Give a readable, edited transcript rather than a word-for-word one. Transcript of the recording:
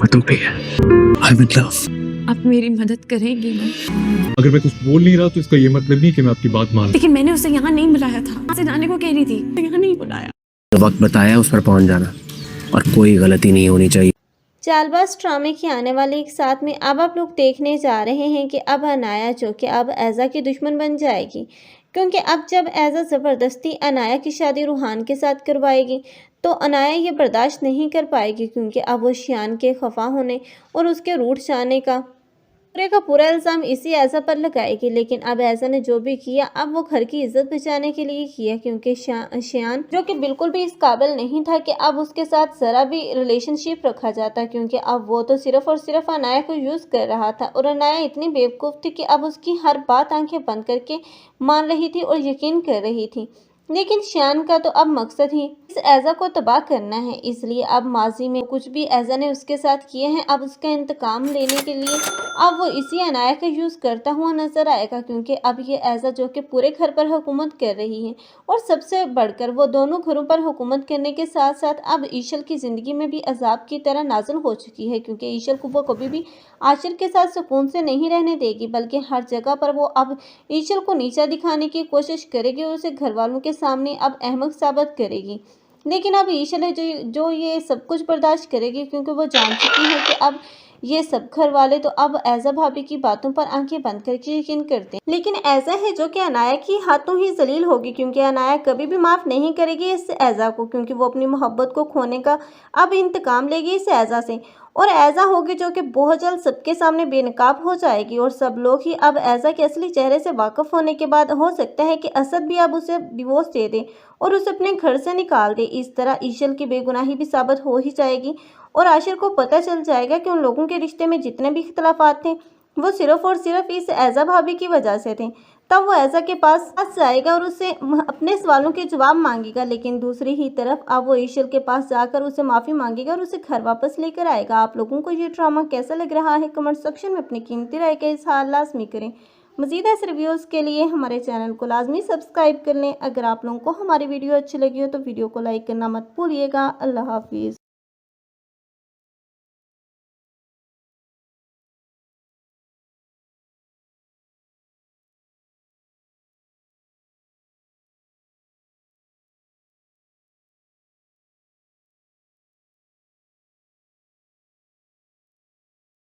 तुम पे है। I will love. आप मेरी मदद करेंगी ना? अगर मैं कुछ बोल नहीं रहा तो इसका ये मतलब नहीं कि मैं आपकी बात मान। लेकिन मैंने उसे यहाँ नहीं बुलाया था, यहाँ से जाने को कह रही थी, तो यहाँ नहीं बुलाया। जो वक्त बताया उस पर पहुंच जाना, और कोई गलती नहीं होनी चाहिए। चालबाज ड्रामे की आने वाले एक साथ में अब आप लोग देखने जा रहे हैं कि अब अनाया जो कि अब ऐज़ा की दुश्मन बन जाएगी, क्योंकि अब जब ऐज़ा ज़बरदस्ती अनाया की शादी रूहान के साथ करवाएगी तो अनाया ये बर्दाश्त नहीं कर पाएगी, क्योंकि अब वो शियान के खफा होने और उसके रूठ जाने का पूरा इल्ज़ाम इसी ऐज़ा पर लगाएगी। लेकिन अब ऐज़ा ने जो भी किया अब वो घर की इज्जत बचाने के लिए किया, क्योंकि शियान जो कि बिल्कुल भी इस काबिल नहीं था कि अब उसके साथ ज़रा भी रिलेशनशिप रखा जाता, क्योंकि अब वो तो सिर्फ़ और सिर्फ अनाया को यूज़ कर रहा था और अनाया इतनी बेवकूफ़ थी कि अब उसकी हर बात आंखें बंद करके मान रही थी और यकीन कर रही थी। लेकिन शियान का तो अब मकसद ही इस ऐज़ा को तबाह करना है, इसलिए अब माजी में कुछ भी ऐज़ा ने उसके साथ किए हैं अब उसका इंतकाम लेने के लिए अब वो इसी अनाया का यूज़ करता हुआ नजर आएगा, क्योंकि अब ये ऐज़ा जो कि पूरे घर पर हुकूमत कर रही है और सबसे बढ़कर वो दोनों घरों पर हुकूमत करने के साथ साथ अब ईशल की ज़िंदगी में भी अजाब की तरह नाज़िल हो चुकी है, क्योंकि ईशल को वो कभी भी आशिर के साथ सुकून से नहीं रहने देगी, बल्कि हर जगह पर वो अब ईशल को नीचा दिखाने की कोशिश करेगी और उसे घर वालों के सामने अब अहमक साबित करेगी। लेकिन अब ईशल है जो ये सब कुछ बर्दाश्त करेगी, क्योंकि वो जान चुकी है कि अब ये सब घर वाले तो अब ऐज़ा भाभी की बातों पर आंखें बंद करके यकीन करते हैं। लेकिन ऐज़ा है जो कि अनाया की हाथों ही जलील होगी, क्योंकि अनाया कभी भी माफ़ नहीं करेगी इस ऐज़ा को, क्योंकि वो अपनी मोहब्बत को खोने का अब इंतकाम लेगी इस ऐज़ा से। और ऐज़ा होगी जो कि बहुत जल्द सबके सामने बेनकाब हो जाएगी और सब लोग ही अब ऐज़ा के असली चेहरे से वाकिफ होने के बाद हो सकता है कि असद भी अब उसे डिवोर्स दे दे और उसे अपने घर से निकाल दे। इस तरह ईशल की बेगुनाही भी साबित हो ही जाएगी और आशिर को पता चल जाएगा कि उन लोगों के रिश्ते में जितने भी इख्तलाफात थे वो सिर्फ और सिर्फ इस ऐज़ा भाभी की वजह से थे। तब वो ऐज़ा के पास जाएगा और उससे अपने सवालों के जवाब मांगेगा, लेकिन दूसरी ही तरफ अब वो ईशल के पास जाकर उसे माफ़ी मांगेगा और उसे घर वापस लेकर आएगा। आप लोगों को ये ड्रामा कैसा लग रहा है कमेंट सेक्शन में अपनी कीमती राय का इज़हार लाजमी करें। मज़ीद ऐसे रिव्यूज़ के लिए हमारे चैनल को लाजमी सब्सक्राइब कर लें। अगर आप लोगों को हमारी वीडियो अच्छी लगी हो तो वीडियो को लाइक करना मत भूलिएगा। अल्लाह हाफिज़।